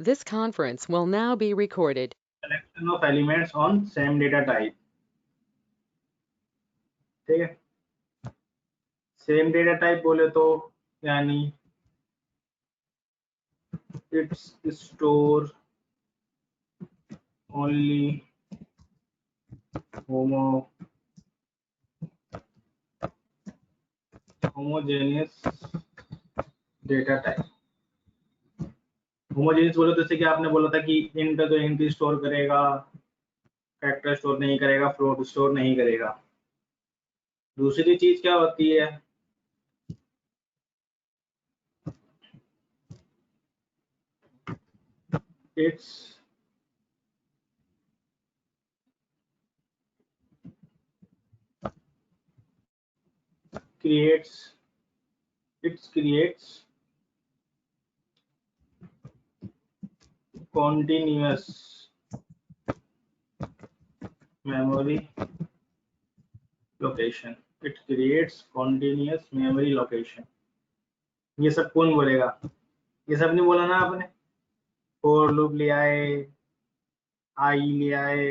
This conference will now be recorded. Collection of elements on same data type. ठीक है, same data type बोले तो यानी it's store only homogeneous data type. Homogeneous बोले तो जैसे कि आपने बोला था कि इंट तो इंट स्टोर करेगा, फैक्टर स्टोर नहीं करेगा, फ्लोट स्टोर नहीं करेगा। दूसरी चीज क्या होती है, it's creates continuous memory location। it creates continuous memory location। ये सब कौन बोलेगा? ये सब नहीं बोला ना आपने? फॉर लूप ले आए, आई ले आए,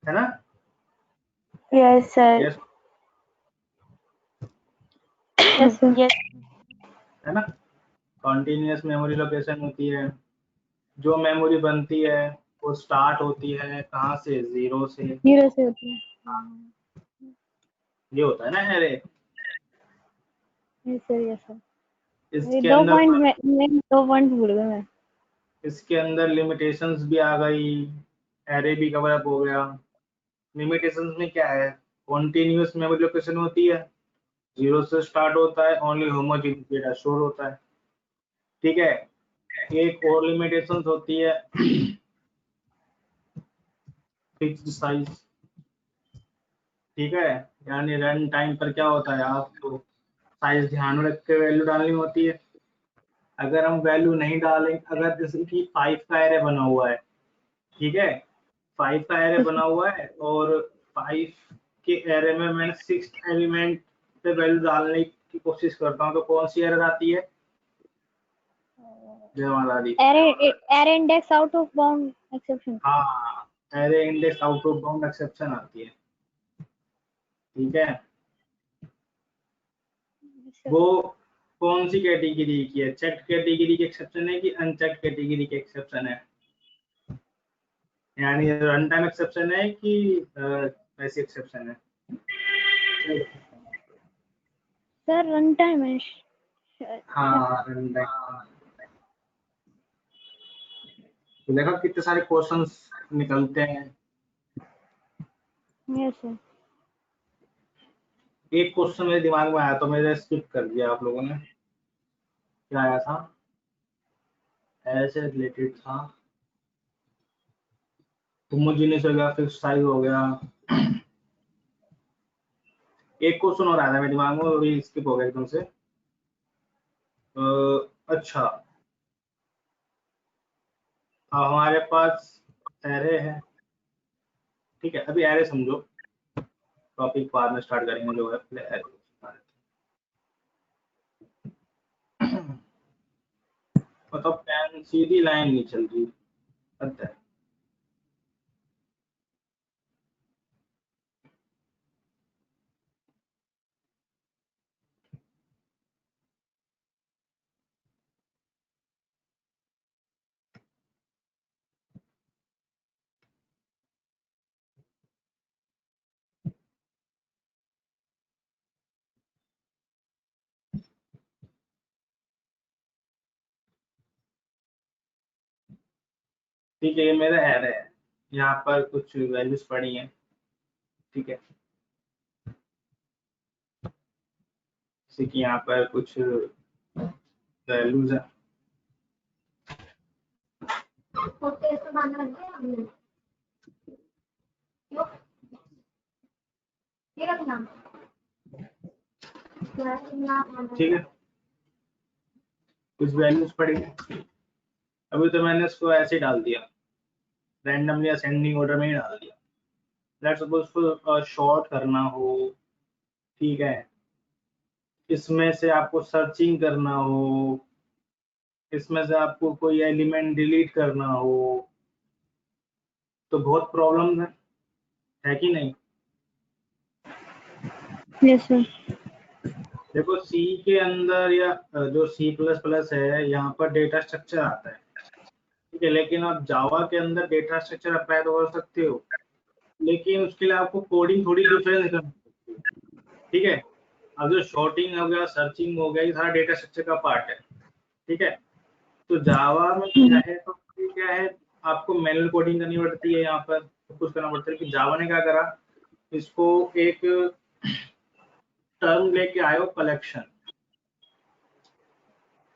है ना? Yes, sir. Yes Yes, sir. Yes. है ना? कॉन्टिन्यूस मेमोरी लोकेशन होती है। जो मेमोरी बनती है वो स्टार्ट होती है कहाँ से? जीरो से। 0 से होती है। ये होता है ना array. Yes, sir. Yes, sir. इसके दो अंदर पॉइंट भूल गया मैं। इसके अंदर लिमिटेशंस भी आ गई, एरे भी कवर अप हो गया। लिमिटेशंस में क्या है? कॉन्टिन्यूस मेमोरी लोकेशन होती है, जीरो से स्टार्ट होता है, ओनली होमोजेनियस डेटा स्टोर होता है। ठीक है, एक और लिमिटेशन होती है फिक्स्ड साइज। ठीक है, यानी रन टाइम पर क्या होता है, आपको साइज ध्यान में रख के वैल्यू डालनी होती है। अगर हम वैल्यू नहीं डालें, अगर जैसे कि 5 का एरे बना हुआ है, ठीक है, 5 का एरे बना हुआ है और 5 के एरे में मैंने 6 एलिमेंट पे वैल्यू डालने की कोशिश करता हूँ, तो कौन सी एरर आती है? Array index out of bound exception. हाँ, array index out of bound exception आती है। ठीक है, वो कौन सी कैटेगरी की है? चेक्ड कैटेगरी की एक्सेप्शन है कि अनचेक्ड कैटेगरी की एक्सेप्शन है? यानी रन टाइम एक्सेप्शन है कि ऐसी एक्सेप्शन है? सर रन टाइम है। हाँ, रन टाइम। तो देखा कितने सारे क्वेश्चंस निकलते हैं। Yes sir. एक क्वेश्चन मेरे दिमाग में आया तो मैंने स्किप कर दिया आप लोगों ने। क्या आया था? ऐसे रिलेटेड था, होमोजेनियस हो गया, फिक्स्ड साइज हो गया। एक क्वेश्चन और आया था मेरे दिमाग में, वो भी स्किप हो गया एकदम से। अच्छा, अब हमारे पास एरे है। ठीक है, अभी एरे समझो, टॉपिक बाद में स्टार्ट करेंगे जो है पहले एरे। मतलब पेन सीधी लाइन नहीं चल रही। अच्छा, ठीक है, ये मेरा एरे है, यहाँ पर कुछ वैल्यूज पड़ी हैं। ठीक है, जैसे कि यहाँ पर कुछ वैल्यूज है। ठीक है, कुछ वैल्यूज पड़ी हैं। अभी तो मैंने इसको ऐसे ही डाल दिया, रैंडमली असेंडिंग ऑर्डर में ही डाल दिया। लेट्स सपोज उसको शॉर्ट करना हो, ठीक है, इसमें से आपको सर्चिंग करना हो, इसमें से आपको कोई एलिमेंट डिलीट करना हो तो बहुत प्रॉब्लम है कि नहीं? Yes, sir. देखो सी के अंदर या जो सी प्लस प्लस है यहाँ पर डेटा स्ट्रक्चर आता है, ठीक है, लेकिन आप जावा के अंदर डेटा स्ट्रक्चर अप्लाई तो कर सकते हो, लेकिन उसके लिए आपको कोडिंग थोड़ी डिफरेंस करनी पड़ती है, ठीक है। अब जो शॉर्टिंग हो गया, सर्चिंग हो गया, ये सारा डेटा स्ट्रक्चर का पार्ट है, ठीक है। तो जावा में क्या है, तो क्या है, आपको मैनुअल कोडिंग करनी पड़ती है, यहाँ पर कुछ करना पड़ता है। लेकिन जावा ने क्या करा, इसको एक टर्म लेके आयो, कलेक्शन,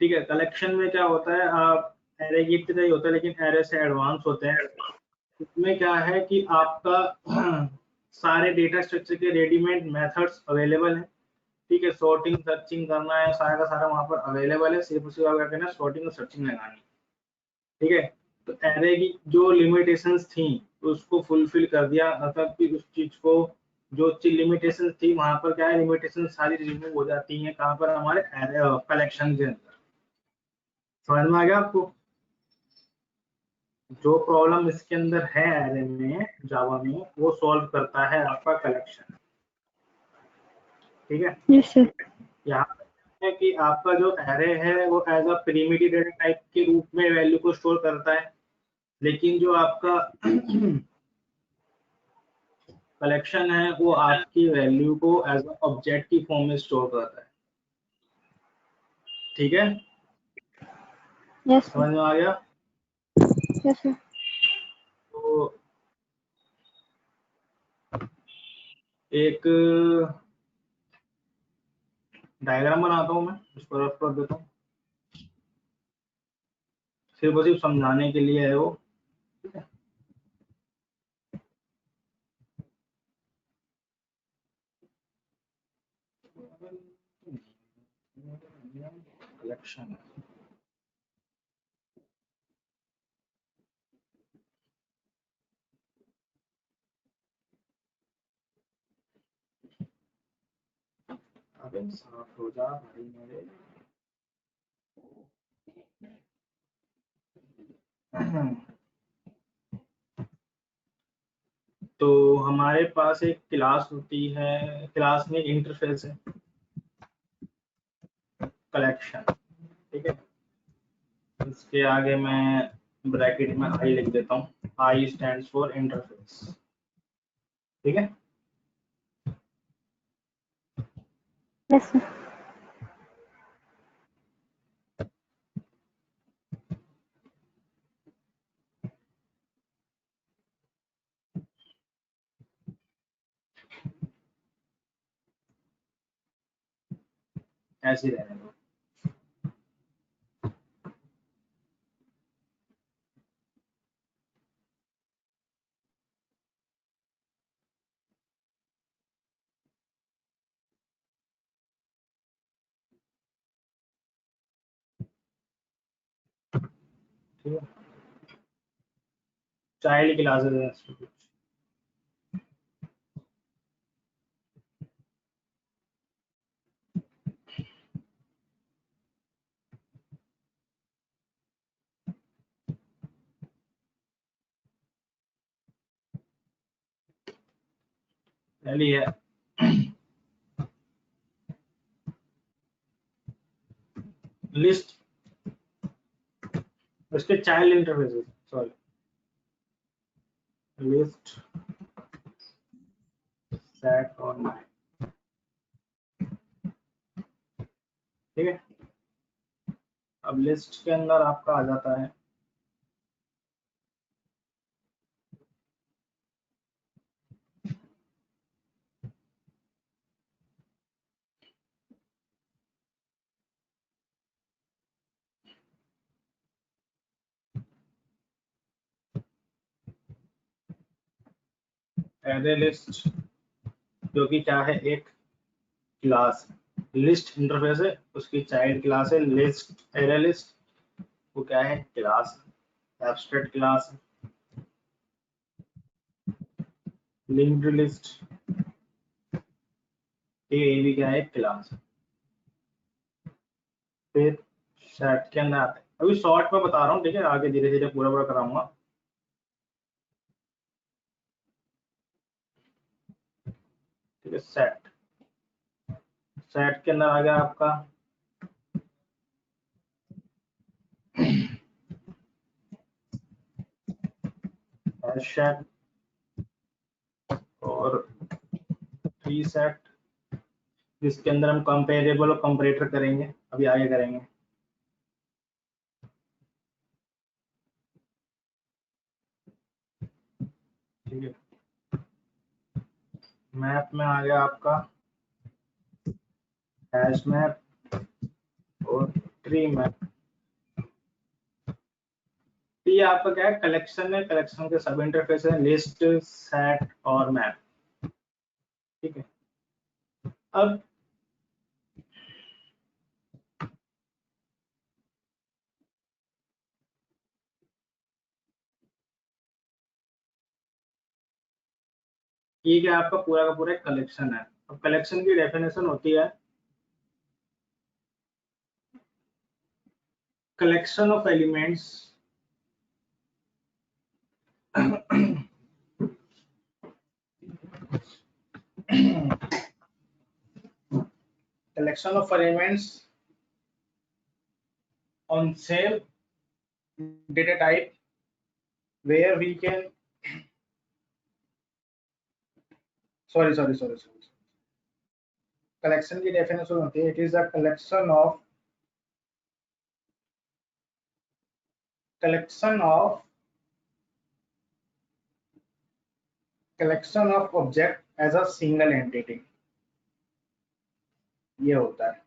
ठीक है। कलेक्शन में क्या होता है, आप एरे की तरह ही होता है लेकिन एरे से एडवांस होते हैं। इसमें क्या है कि आपका सारे डेटा स्ट्रक्चर के रेडीमेड मेथड्स अवेलेबल हैं, ठीक है। सॉर्टिंग सर्चिंग करना है, सारा का सारा वहाँ पर अवेलेबल है, सिर्फ उसी का क्या करना है, सॉर्टिंग और सर्चिंग लगानी, ठीक है। तो एरे की जो लिमिटेशंस थी उसको फुलफिल कर दिया, मतलब कि उस चीज को, जो चीज लिमिटेशंस थी वहां पर क्या है, लिमिटेशन सारी रिमूव हो जाती हैं, कहाँ पर, हमारे एरे कलेक्शन के अंदर। समझ में आ गया आपको? जो प्रॉब्लम इसके अंदर है एरे में, जावा में, वो सॉल्व करता है आपका कलेक्शन, ठीक है। Yes, sir. यहाँ पे है कि आपका जो एरे है वो as a primitive data type के रूप में वैल्यू को स्टोर करता है, लेकिन जो आपका कलेक्शन है वो आपकी वैल्यू को एज अ ऑब्जेक्ट की फॉर्म में स्टोर करता है, ठीक है। Yes, sir. समझ में आ गया? Yes, sir. तो एक डायग्राम बनाता हूँ मैं, इसको रफ कर देता हूँ, सिर्फ समझाने के लिए है वो, ठीक है। कलेक्शन अबे साफ हो जा भाई मेरे। तो हमारे पास एक क्लास होती है, क्लास में इंटरफेस है, कलेक्शन, ठीक है। इसके आगे मैं ब्रैकेट में आई लिख देता हूँ, आई स्टैंड्स फॉर इंटरफेस, ठीक है। Yes, sir. ऐसे ही रहने दो। ठीक है, चाइल्ड क्लासेस है इसमें कुछ। पहली है लिस्ट, उसके child interfaces, sorry, list, set और माय, ठीक है। अब लिस्ट के अंदर आपका आ जाता है एरे लिस्ट, जो कि क्या है, एक क्लास। लिस्ट इंटरफेस है, उसकी चाइल्ड क्लास है लिस्ट, एरे लिस्ट वो क्या है, class, abstract class. Linked list, ये भी क्या है, क्लास। फिर सेट के अंदर आता है अभी शॉर्ट में बता रहा हूँ, ठीक है, आगे धीरे धीरे पूरा पूरा कराऊंगा। ठीक है, सेट के अंदर आ गया आपका हैश सेट और ट्री सेट, जिसके अंदर हम कंपेरेबल और कंपैरेटर करेंगे, अभी आगे करेंगे। ठीक है, मैप में आ गया आपका हैश मैप और ट्री मैप। ये आपका क्या है, कलेक्शन है, कलेक्शन के सब इंटरफेस है, लिस्ट, सेट और मैप। ठीक है, अब ये क्या आपका पूरा का पूरा कलेक्शन है। अब कलेक्शन की डेफिनेशन होती है collection of elements collection of elements on same data type where we can sorry collection की definition होती है, it is a collection of object as a single entity। ये होता है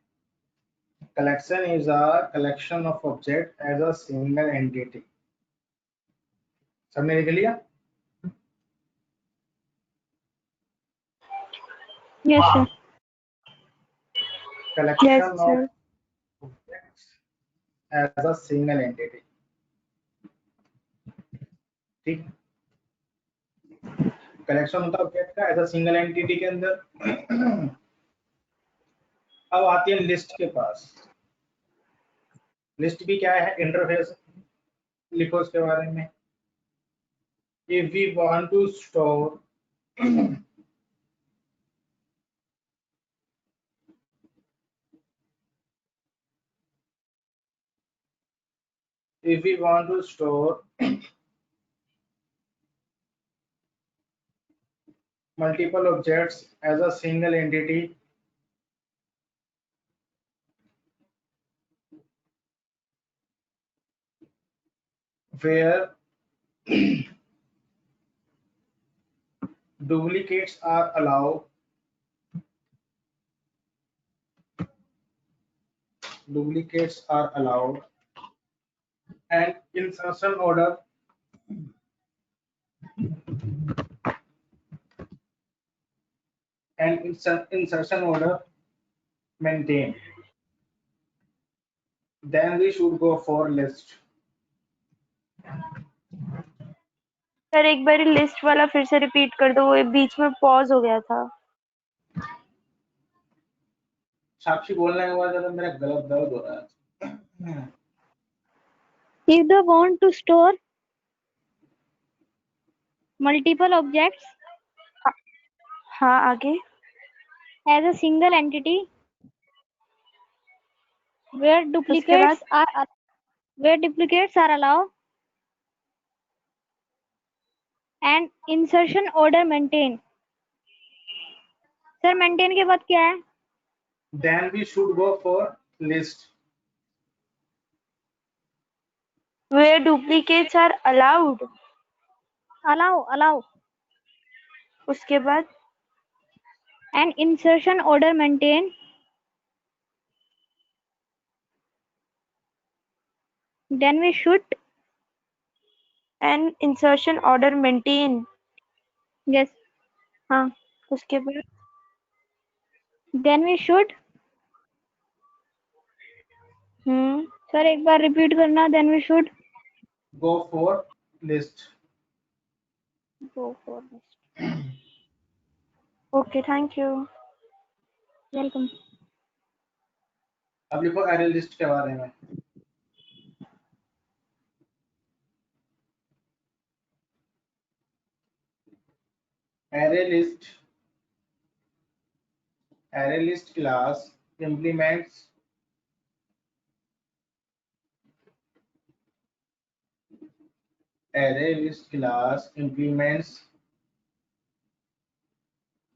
collection is a collection of object as a single entity। सबने लिख लिया? Yes, sir. collection Yes, of sir. objects as a single entity। ठीक, collection होता है object का एज अ सिंगल एंटिटी के अंदर। अब आती है लिस्ट के पास। लिस्ट भी क्या है, इंटरफेस। लिखो उसके बारे में। If we want to store if we want to store multiple objects as a single entity, where duplicates are allowed, and insertion order maintained, then we should go for list। Sir एक बार list वाला फिर से repeat कर दो, वो बीच में pause हो गया था। साक्षी बोलने के बाद मेरा गला दर्द हो रहा है। If they want to store multiple objects हाँ आगे। as a single entity, where उसके बाद duplicates are allowed, and insertion order maintain। Sir maintain के बाद क्या है? Then we should go for list। where duplicates are allowed, allow उसके बाद and insertion order maintain, then we should and insertion order maintain, yes हाँ उसके बाद then we should sir एक बार रिपीट करना। then we should go for list। Okay thank you. Welcome. अब लिखो array list के बारे में। array list class implements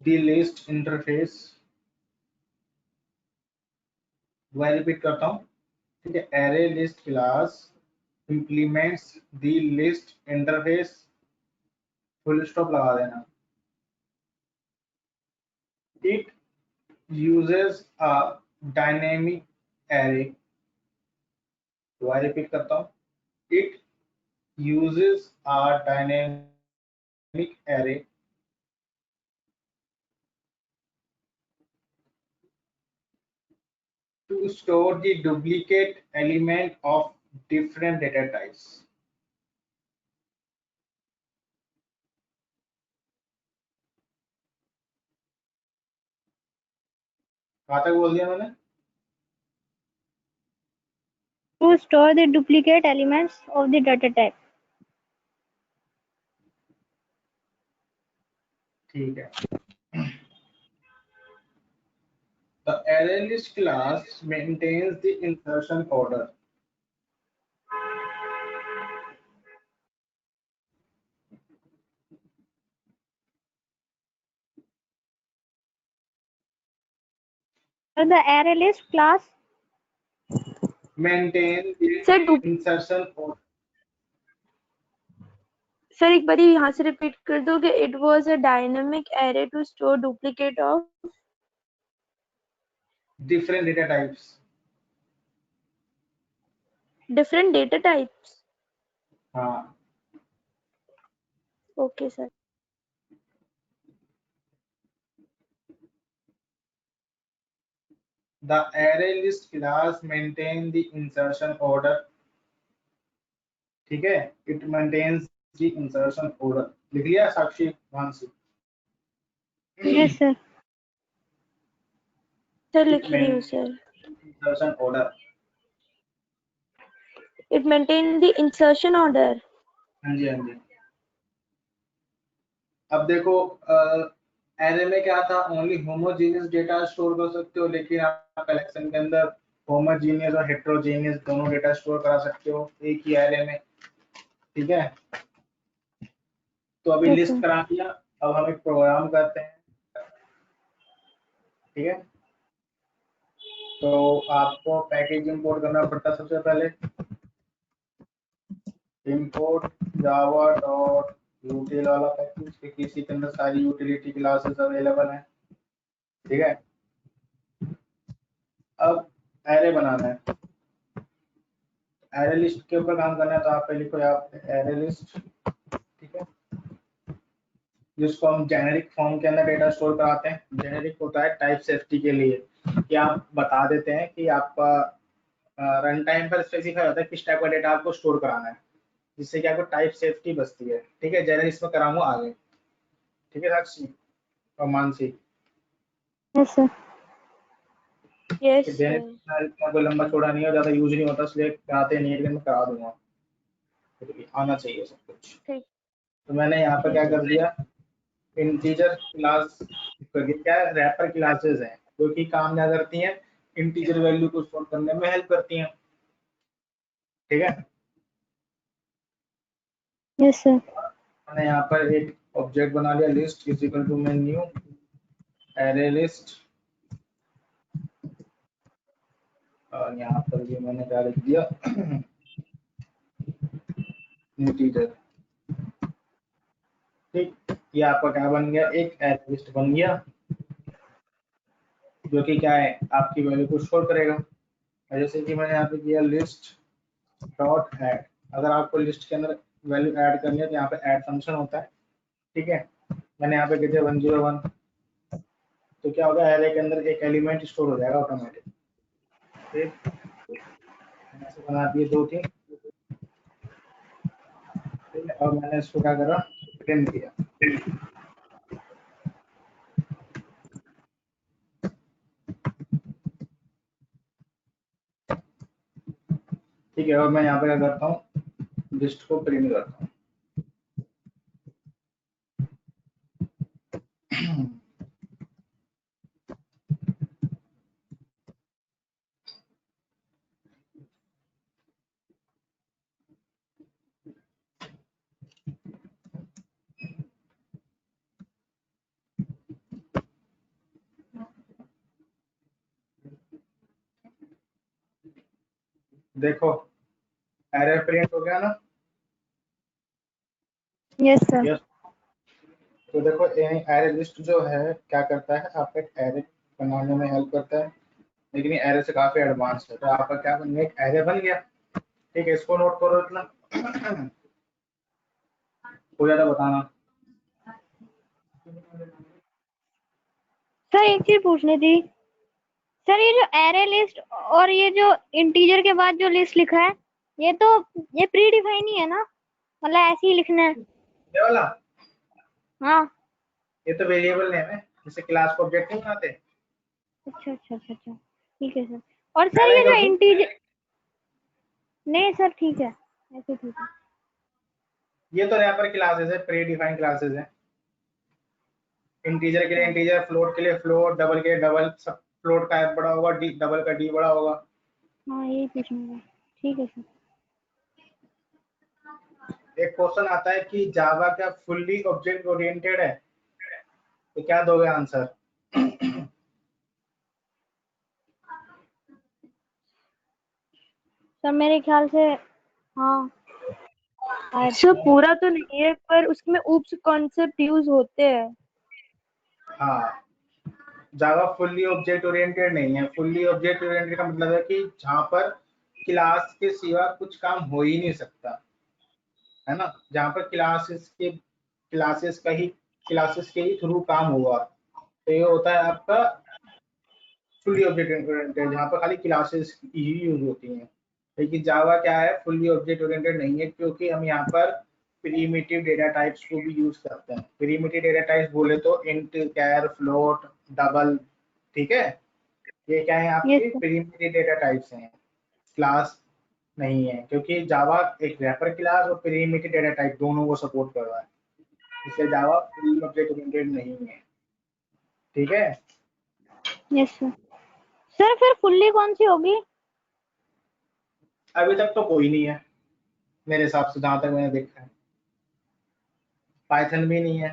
the list interface। मैं रिपीट करता हूँ, ठीक है। array list class implements the list interface, full stop लगा देना। it uses a dynamic array, मैं रिपीट करता हूँ, it uses a dynamic array to store the duplicate element of different data types। कहाँ तक बोल दिया मैंने? To store the duplicate elements of the data type. ठीक है। The array list class maintains the insertion order। So the array list class maintains the sir insertion order। Sir एक बार यहाँ से रिपीट कर दो कि it was a dynamic array to store duplicate of different data types। Different data types. हाँ, okay sir. the array list class maintains the insertion order। ठीक है, it maintains the insertion order। लिख लिया Sakshi, Mansi? yes sir sir it लिख रही हूँ sir. maintains insertion order। It maintain the insertion order. हाँ जी, हाँ जी। अब देखो, एरे में क्या था, ओनली होमोजीनियस डेटा स्टोर कर सकते हो, लेकिन आप कलेक्शन के अंदर होमोजीनियस और हेट्रोजीनियस दोनों डेटा स्टोर करा सकते हो एक ही एरे में। ठीक है, तो अभी yes लिस्ट sir करा दिया, अब हम एक प्रोग्राम करते हैं। ठीक है, तो आपको पैकेज इंपोर्ट करना पड़ता है। सबसे पहले इंपोर्ट जावा डॉट यूटिल वाला पैकेज, किसी के अंदर सारी यूटिलिटी क्लासेस अवेलेबल हैं। ठीक है, अब एरे बनाना है, एरे लिस्ट के ऊपर काम करना है, तो आप पहले लिखो यहाँ पे एरे लिस्ट। ठीक है, जिसको हम जेनेरिक फॉर्म के अंदर डेटा स्टोर कराते हैं। जेनेरिक होता है टाइप सेफ्टी के लिए, कि आप बता देते हैं कि आपका रन टाइम पर स्पेसिफाई होता है किस टाइप का डेटा आपको स्टोर कराना है, जिससे कि आपको टाइप सेफ्टी बचती है। ठीक है, जेनेरिक इसमें कराऊंगा आगे। ठीक है साक्षी और Mansi? yes sir yes generic sir. इतना कोई लंबा चौड़ा नहीं है, ज्यादा यूज नहीं होता, इसलिए कराते नहीं है, लेकिन मैं करा दूंगा, आना चाहिए सब कुछ। ठीक तो मैंने यहाँ पर क्या ठीक है। कर दिया, इंटीजर क्लास क्या रैपर क्लासेस हैं, जो कि काम क्या करती हैं, इंटीजर वैल्यू को स्टोर करने में हेल्प करती हैं। ठीक है, yes sir मैंने यहाँ पर एक ऑब्जेक्ट बना लिया, list is equal to main new array list, और यहाँ पर भी मैंने क्या लिख दिया, इंटीजर। ठीक, ये आपका क्या बन गया, एक एरे लिस्ट बन गया, जो कि क्या है, आपकी वैल्यू को स्टोर करेगा। जैसे कि मैंने यहाँ पे किया लिस्ट डॉट ऐड। अगर आपको लिस्ट के अंदर वैल्यू ऐड करनी है तो यहाँ पे ऐड फंक्शन होता है। ठीक है, मैंने यहाँ पे किया 101, तो क्या होगा, एरे के अंदर एक एलिमेंट स्टोर हो जाएगा ऑटोमेटिक। ठीक, ऐसे बना दिए 2-3। ठीक है, और मैंने इसको क्या करा, प्रिंट किया। ठीक है, और मैं यहाँ पे क्या करता हूँ, लिस्ट को प्रिंट करता हूँ। देखो एरे प्रिंट हो गया ना। Yes sir. यस। तो देखो एरे लिस्ट जो है क्या करता है, आपका एक एरे बनाने में हेल्प करता है, लेकिन ये एरे से काफी एडवांस है। तो आपका क्या बन गया, एक एरे बन गया। ठीक है, इसको नोट करो इतना। हो जाता बताना। सर एक चीज पूछनी थी। सर ये जो एरे लिस्ट और ये जो इंटीजर के बाद जो लिस्ट लिखा है, ये प्री डिफाइन ही है ना, मतलब ऐसे ही लिखना है? ये वाला, हाँ। ये तो वेरिएबल नेम है, जैसे क्लास को ऑब्जेक्ट नहीं बनाते। अच्छा अच्छा अच्छा अच्छा, ठीक है सर। और सर पहले ये कर जो दूं? इंटीजर, नहीं सर ठीक है, ऐसे ठीक है। ये तो रैपर क्लासेस है, प्री डिफाइंड क्लासेस है। इंटीजर के लिए इंटीजर, फ्लोट के लिए फ्लोट, डबल के लिए डबल। सब फ्लोट का एफ बड़ा होगा, डी डबल का डी बड़ा होगा। हाँ यही पूछना था, ठीक है सर। एक क्वेश्चन आता है कि जावा क्या फुल्ली ऑब्जेक्ट ओरिएंटेड है, तो क्या दोगे आंसर? सर मेरे ख्याल से हाँ शायद। सर पूरा तो नहीं है, पर उसमें ऊप्स कॉन्सेप्ट यूज होते हैं। हाँ, जावा फुल्ली ऑब्जेक्ट ओरिएंटेड नहीं है। फुल्ली ऑब्जेक्ट ओरिएंटेड का मतलब है कि जहां पर क्लास के सिवा कुछ काम हो ही नहीं सकता, है ना। जहां पर क्लासेस के ही थ्रू काम हुआ, तो ये होता है आपका फुल्ली ऑब्जेक्ट ओरिएंटेड, जहाँ पर खाली क्लासेस ही यूज होती हैं। लेकिन जावा क्या है, फुल्ली ऑब्जेक्ट ओरिएंटेड नहीं है, क्योंकि हम यहाँ पर प्रिमिटिव डेटा टाइप्स को भी यूज करते हैं। प्रिमिटिव डेटा टाइप्स बोले तो इंट, कैर, फ्लोट, डबल। ठीक है, ये क्या है, यस आपके सर। प्रिमिटिव डेटा टाइप्स हैं, क्लास नहीं है। क्योंकि जावा एक रैपर क्लास और प्रिमिटिव डेटा टाइप दोनों को सपोर्ट कर रहा है, इसलिए जावा फुल्ली ऑब्जेक्ट ओरिएंटेड नहीं है। ठीक है, यस सर। सर फिर फुल्ली कौन सी होगी? अभी तक तो कोई नहीं है मेरे हिसाब से, जहां तक मैंने देखा है। पाइथन भी नहीं है।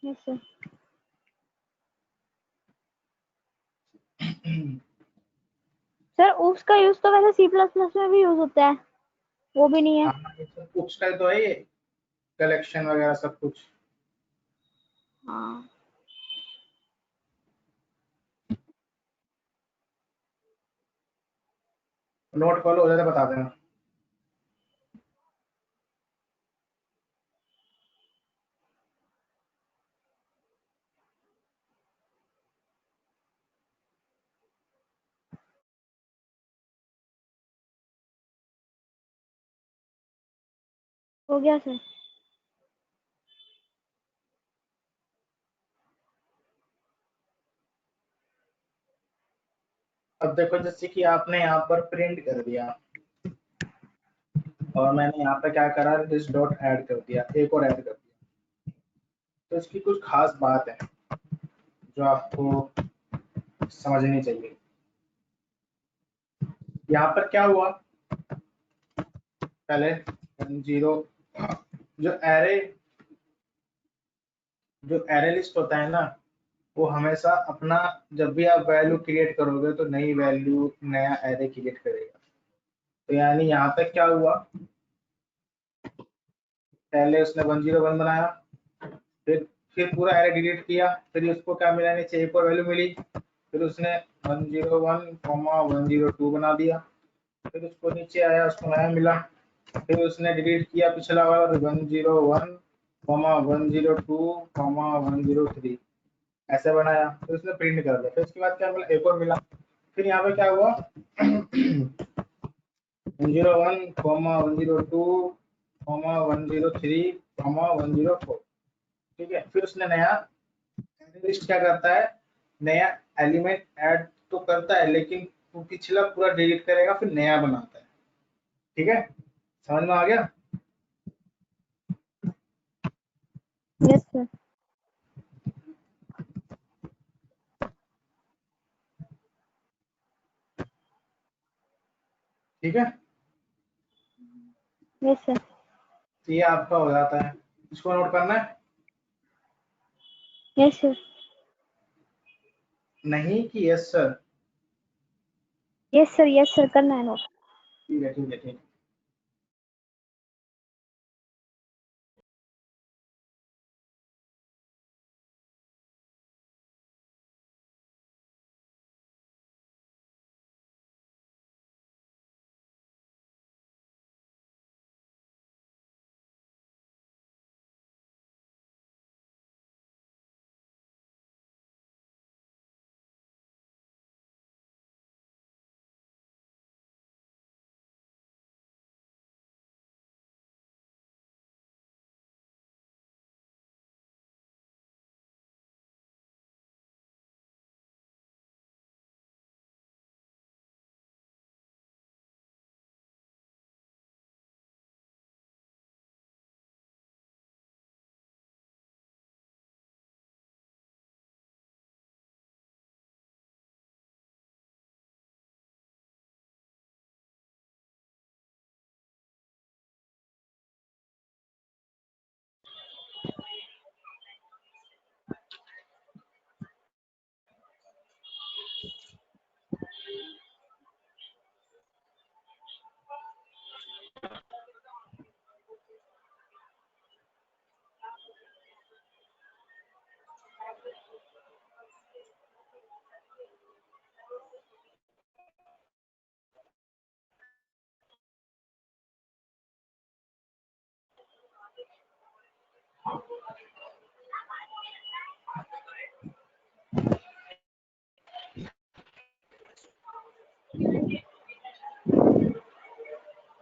Yes sir. सर ऊप्स का यूज तो वैसे सी प्लस प्लस में भी यूज होता है, वो भी नहीं है। हाँ, ये सब बुक्स का तो है, ये कलेक्शन वगैरह सब कुछ। हाँ। नोट कर लो, हो जाए तो बता देना। हो गया सर। अब देखो, जैसे कि आपने यहाँ पर प्रिंट कर दिया और मैंने यहाँ पे क्या करा, दिस डॉट ऐड कर दिया, एक और ऐड कर दिया। तो इसकी कुछ खास बात है जो आपको समझनी चाहिए। यहाँ पर क्या हुआ, पहले 10, जो एरे जो एरे लिस्ट होता है ना, वो हमेशा अपना, जब भी आप वैल्यू क्रिएट करोगे तो नई वैल्यू, नया एरे क्रिएट करेगा। तो यानी यहाँ तक क्या हुआ, पहले उसने 101 बनाया, फिर पूरा एरे डिलीट किया, फिर उसको क्या मिला, नीचे एक और वैल्यू मिली, फिर उसने 101, 102 बना दिया, फिर उसको नीचे आया, उसको नया मिला, फिर उसने डिलीट किया पिछला वाला, 101, 102, 103 बनाया, फिर उसने प्रिंट कर दिया। फिर उसके बाद क्या मिला, एक और मिला। फिर यहाँ पे क्या हुआ, 101, 102, 103, 104। ठीक है, फिर उसने नया लिस्ट क्या करता है, नया एलिमेंट ऐड तो करता है, लेकिन वो पिछला पूरा डिलीट करेगा, फिर नया बनाता है। ठीक है, समझ में आ गया? Yes sir. ठीक है, यस सर। तो ये आपका हो जाता है, इसको नोट करना है। Yes sir. नहीं कि यस सर? यस सर करना है नोट। ठीक है ठीक है ठीक है।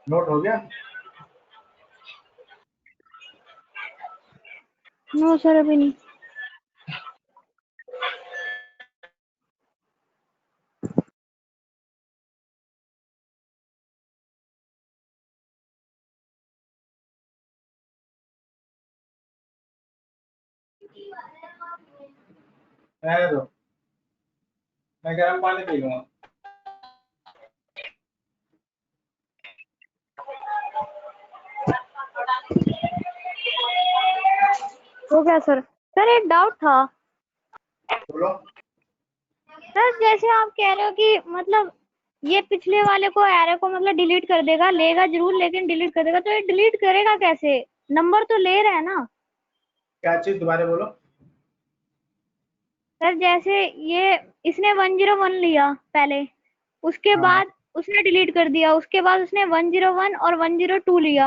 नोट हो गया? नो सर अभी नहीं। रहने दो, मैं गर्म पानी पी लूंगा। हो गया सर। सर एक डाउट था। बोलो। सर जैसे आप कह रहे हो कि मतलब ये पिछले वाले को एरे को मतलब डिलीट कर देगा, लेगा जरूर लेकिन डिलीट कर देगा, तो ये डिलीट करेगा कैसे? नंबर तो ले रहा है ना। क्या चीज? दोबारा बोलो। सर जैसे ये इसने 101 लिया पहले, उसके हाँ बाद उसने डिलीट कर दिया, उसके बाद उसने 101 और 102 लिया,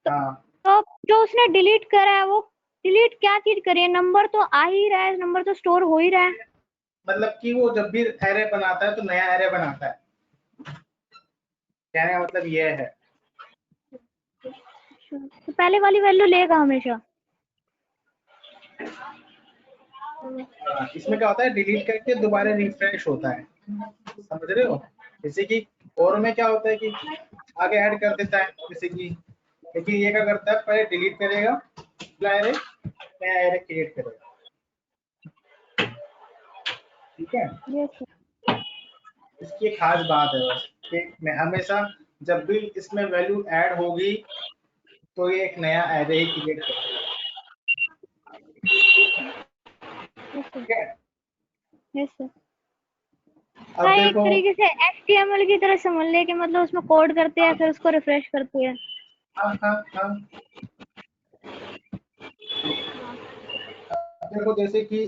हाँ, तो जो उसने डिलीट करा है वो डिलीट क्या चीज करी है? नंबर तो आ ही रहा है, नंबर तो स्टोर हो ही रहा है। मतलब कि वो जब भी एरे बनाता है तो नया एरे बनाता है, कहने का मतलब ये है। तो पहले वाली वैल्यू लेगा हमेशा। इसमें क्या होता है, डिलीट करके दोबारा रिफ्रेश होता है, समझ रहे हो? जैसे कि और में क्या होता है कि आगे ऐड कर देता है, जैसे कि लेकिन ये क्या करता है, पहले डिलीट करेगा, एरे नया एरे क्रिएट करेगा। ठीक है, यस इसकी एक खास बात है बस कि मैं हमेशा जब भी इसमें वैल्यू ऐड होगी तो ये एक नया एरे ही क्रिएट करेगा। सर। ठीक है, यस सर। अब हाँ, एक देखो। तरीके से HTML की तरह समझ ले कि मतलब उसमें कोड करते हैं फिर उसको रिफ्रेश करते हैं। हाँ हाँ हाँ, देखो जैसे कि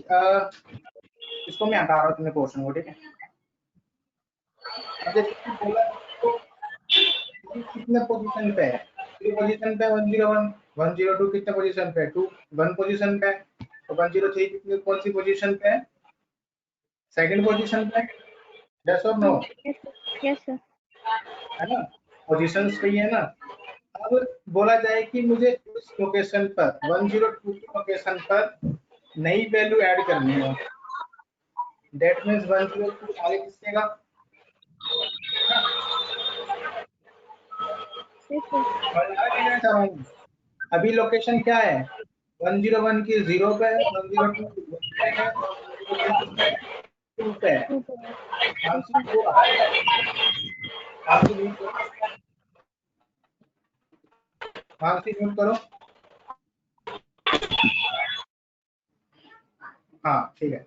इसको मैं हटा रहा हूँ तुम्हें क्वेश्चन को, ठीक है? अब जैसे कि बोला तो कितने पोजीशन पे है? 3 पोजीशन पे 101, 102 कितने पोजीशन पे है? 2 1 पोजीशन पे है। तो 103 कितनी कौन सी पोजीशन पे है? सेकंड पोजीशन पे है। यस और no? Yes sir. Yes sir. है ना, पोजीशंस पे ही है ना। अब बोला जाए कि मुझे इस लोकेशन पर 102 की लोकेशन पर नई वैल्यू ऐड करनी है, दैट मींस 102 आगे किसकेगा? Yes sir. कहना चाह रहा हूँ, अभी लोकेशन क्या है? 101 की 0 पे है, 102 की 1 पे है और 103 किस पे है? 2 पे है। आंसर वो आ रहा है। आंसर म्यूट करो, आंसर म्यूट करो। हाँ ठीक है,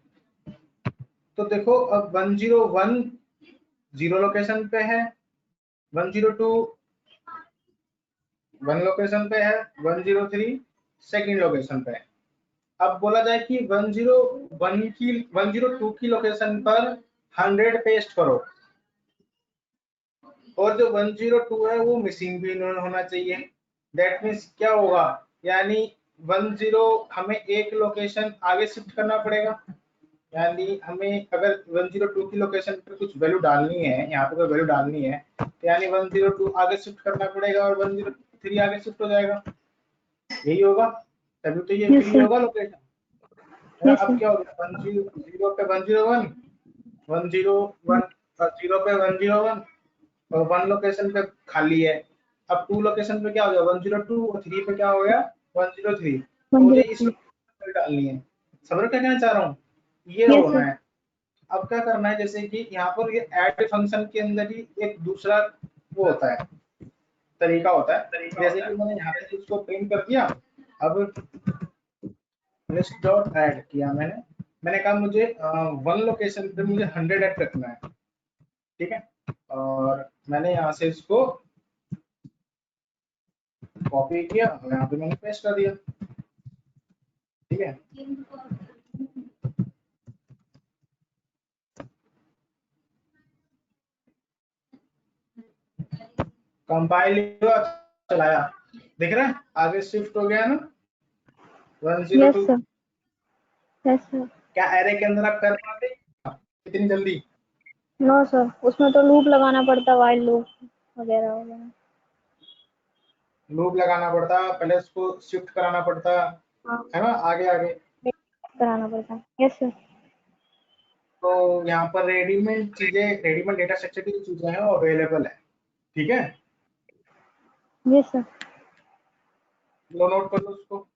तो देखो अब 101 जीरो लोकेशन पे है, 102 1 लोकेशन पे है, 103 सेकंड लोकेशन पे है। अब बोला जाए कि 102 की लोकेशन पर 100 पेस्ट करो, और जो 102 है वो मिसिंग भी होना चाहिए। दैट मीन्स क्या होगा, यानी 10 हमें एक लोकेशन आगे शिफ्ट करना पड़ेगा। यानी हमें अगर 102 की लोकेशन पर कुछ वैल्यू डालनी है, यहाँ पे कोई वैल्यू डालनी है, तो यानी 102 आगे शिफ्ट करना पड़ेगा और 103 आगे शिफ्ट हो जाएगा। यही होगा, तभी तो ये Yes, फ्री sir. होगा लोकेशन। है ना? Yes, अब sir. क्या हो गया, 10 पे 101, 101 0 पे 101 और 1 लोकेशन पे खाली है। अब 2 लोकेशन पे क्या हो गया, 102 और 3 पे क्या हो गया, 103। तो मुझे इस 103. लोकेशन पे डालनी है। समझ रहे हो क्या कहना चाह रहा हूँ, ये Yes, होना sir. है। अब क्या करना है, जैसे कि यहाँ पर ये ऐड फंक्शन के अंदर ही एक दूसरा वो होता है, तरीका होता है। जैसे कि मैंने यहाँ पे इसको प्रिंट कर दिया, अब लिस्ट डॉट ऐड किया मैंने कहा मुझे 1 लोकेशन पे मुझे 100 ऐड रखना है, ठीक है। और मैंने यहाँ से इसको कॉपी किया और यहाँ पे मैंने पेस्ट कर दिया, ठीक है। कंपाइल चलाया, दिख रहा है आगे शिफ्ट हो गया ना Yes, 102। sir. Yes, sir. क्या एरे के अंदर आप कर पाते इतनी जल्दी? No, sir. उसमें तो लूप लगाना पड़ता, while लूप वगैरह वगैरह। लूप लगाना पड़ता, पहले उसको शिफ्ट कराना पड़ता, हाँ, है ना, आगे आगे। कराना पड़ता। Yes, sir. तो यहाँ पर रेडीमेड चीजें, रेडीमेड डेटा स्ट्रक्चर की जो चीजें हैं वो अवेलेबल है, ठीक है। Yes, sir. लो नोट कर लो उसको।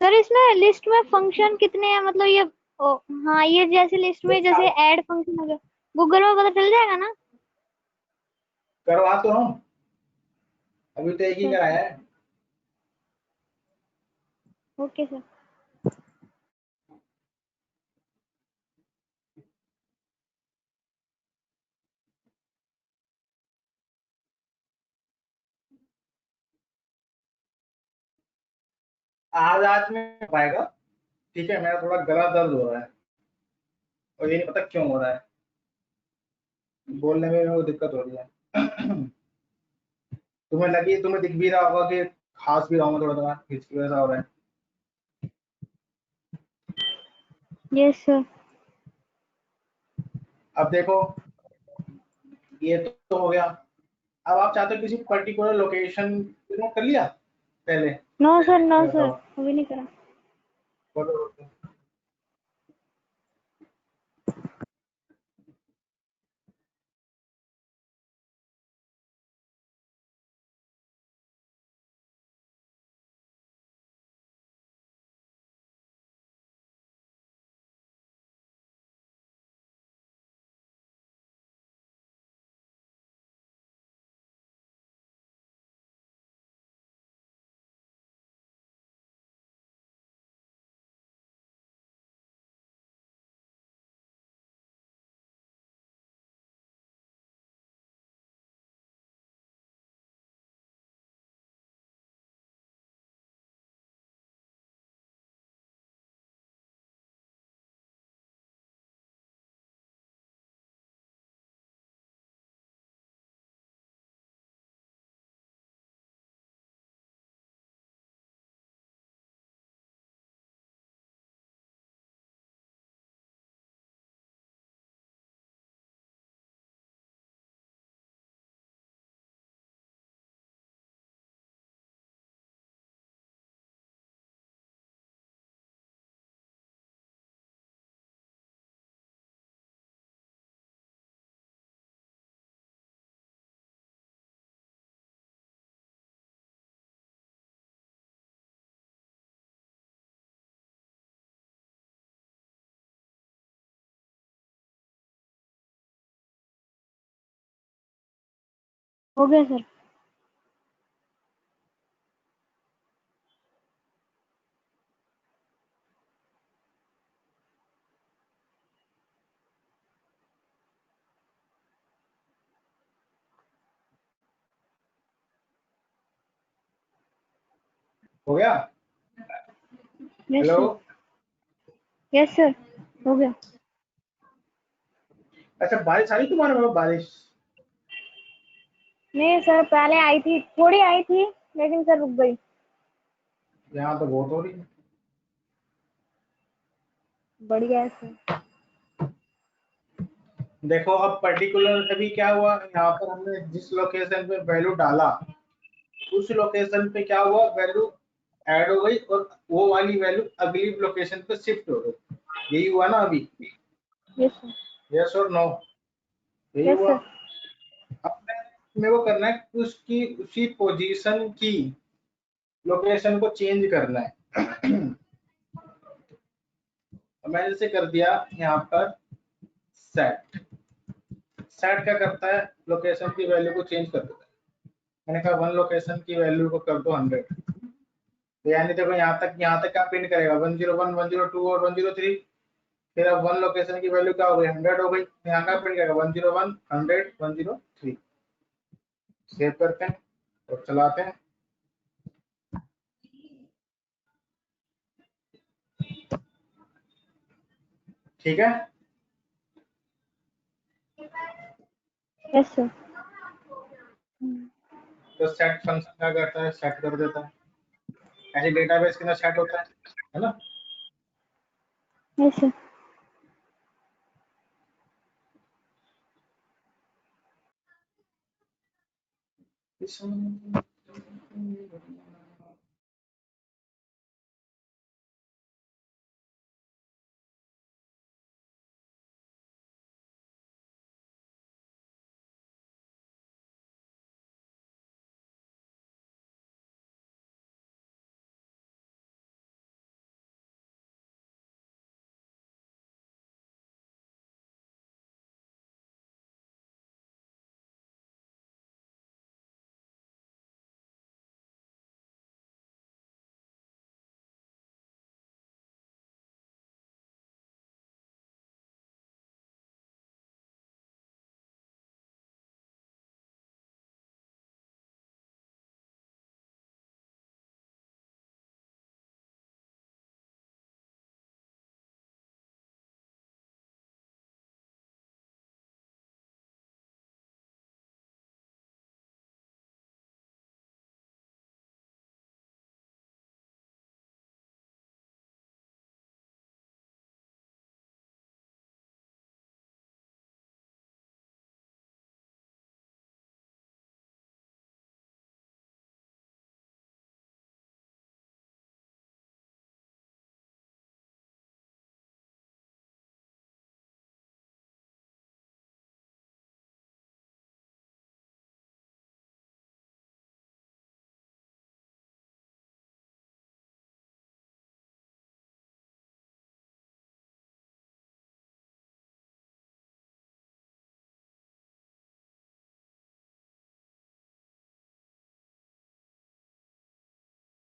सर इसमें लिस्ट में फंक्शन कितने हैं, मतलब ये हाँ, ये जैसे लिस्ट में जैसे ऐड फंक्शन हो गया, गूगल में पता चल जाएगा ना? करवा तो हम अभी तो एक ही सर, कराया है। Okay sir. आज में हो पाएगा, ठीक है। मेरा थोड़ा गला दर्द हो रहा है और ये नहीं पता क्यों हो रहा है, बोलने में मेरे को दिक्कत हो रही है। तुम्हें दिख भी रहा होगा कि खांस भी रहा हूँ, थोड़ा थोड़ा हिचकी वैसा हो रहा है। Yes sir. अब देखो ये तो हो गया। अब आप चाहते हो किसी पर्टिकुलर लोकेशन नोट कर लिया पहले? नो सर, नो ये सर, बताओ। अभी नहीं करा। हो गया सर। हो गया? Yes hello, sir, yes sir, हो गया। अच्छा बारिश आ रही तुम्हारे वहाँ? बारिश नहीं सर, पहले आई थी, थोड़ी आई थी, लेकिन सर रुक गई। यहाँ तो बहुत हो रही है। बढ़िया है सर। देखो अब पर्टिकुलर अभी क्या हुआ, यहाँ पर हमने जिस लोकेशन पे वैल्यू डाला उस लोकेशन पे क्या हुआ, वैल्यू ऐड हो गई और वो वाली वैल्यू अगली लोकेशन पे शिफ्ट हो गई। यही हुआ ना अभी? यस सर, यस और नो? यही यस हुआ। सर, अब मेरे को करना है कि उसकी उसी पोजीशन की लोकेशन को चेंज करना है। तो मैंने इसे कर दिया यहाँ पर सेट। सेट क्या करता है, लोकेशन की वैल्यू को चेंज कर देता है। मैंने कहा वन लोकेशन की वैल्यू को कर दो 100। तो यानी देखो यहाँ तक क्या प्रिंट करेगा, 101, 102 और 103। फिर अब वन लोकेशन की वैल्यू क्या हो गई, 100 हो गई। यहाँ का प्रिंट करेगा 101, 100, 103। सेव करते हैं और चलाते हैं। ठीक है, यस सर। तो सेट फंक्शन क्या करता है, सेट कर देता है। ऐसे डेटाबेस के अंदर सेट होता है ना? Yes sir.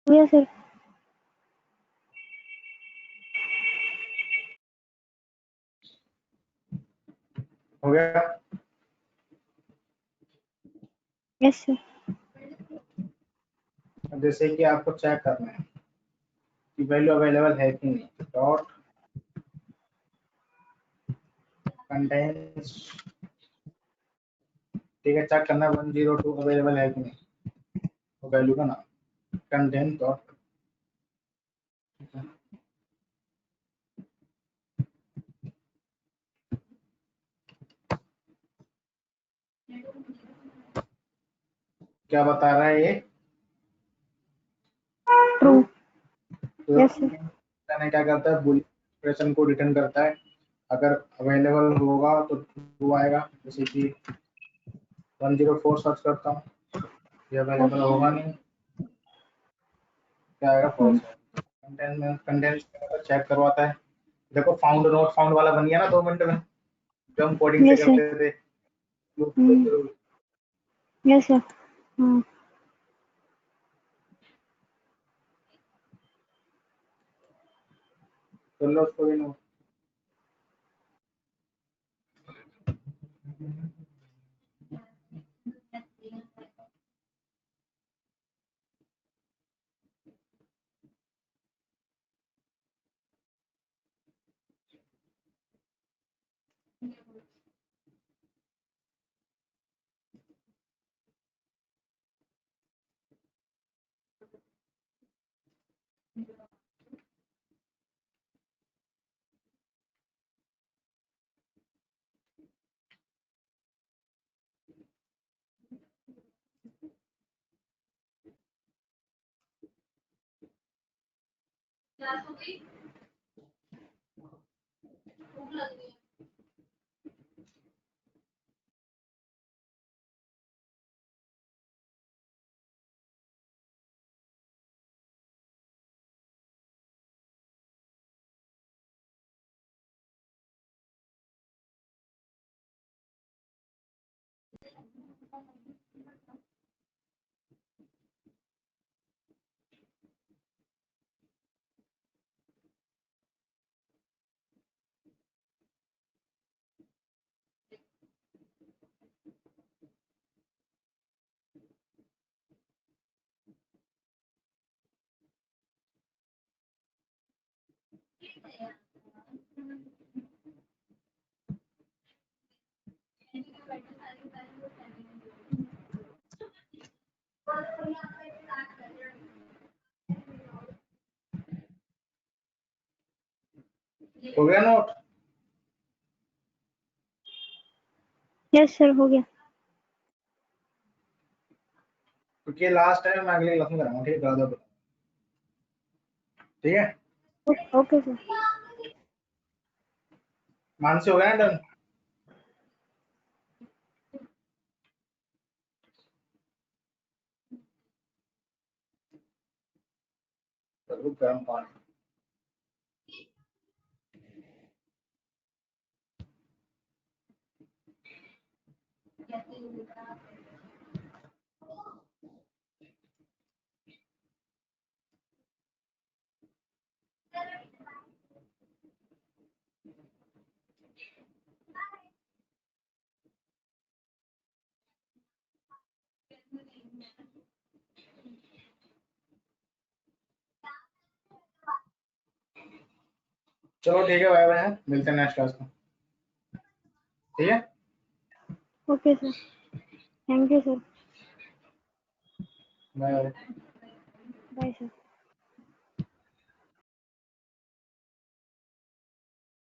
हो गया सर। हो गया। Yes sir. अब जैसे कि आपको चेक करना है कि वैल्यू अवेलेबल है कि नहीं, डॉट कंटेंट्स। ठीक है, चेक करना 102 अवेलेबल है कि नहीं, तो वैल्यू का नाम कंटेंट डॉट। क्या बता रहा है ये, ट्रू। तो यस सर। मैंने क्या करता है, बुल एक्सप्रेशन को रिटर्न करता है। अगर अवेलेबल होगा तो ट्रू आएगा। जैसे कि 104 सर्च करता हूँ, ये अवेलेबल होगा नहीं, क्या आएगा, फॉल्स है। कंटेंट चेक करवाता है। देखो फाउंड नोट फाउंड वाला बन गया ना 2 मिनट में, जो हम कोडिंग से यस सर। करते थे। Yes sir. हाँ। कर लो उसको भी नोट। हो गया नोट? यस सर, हो गया। क्योंकि लास्ट टाइम मैं अगले क्लास में कराऊंगा, ठीक है? करा दो, ठीक है? Okay sir. मानसी हो गया ना डन? चलो गर्म पानी। चलो ठीक है, बाय बाय, मिलते हैं नेक्स्ट क्लास में, ठीक है? Okay sir, thank you sir. Bye. Bye sir.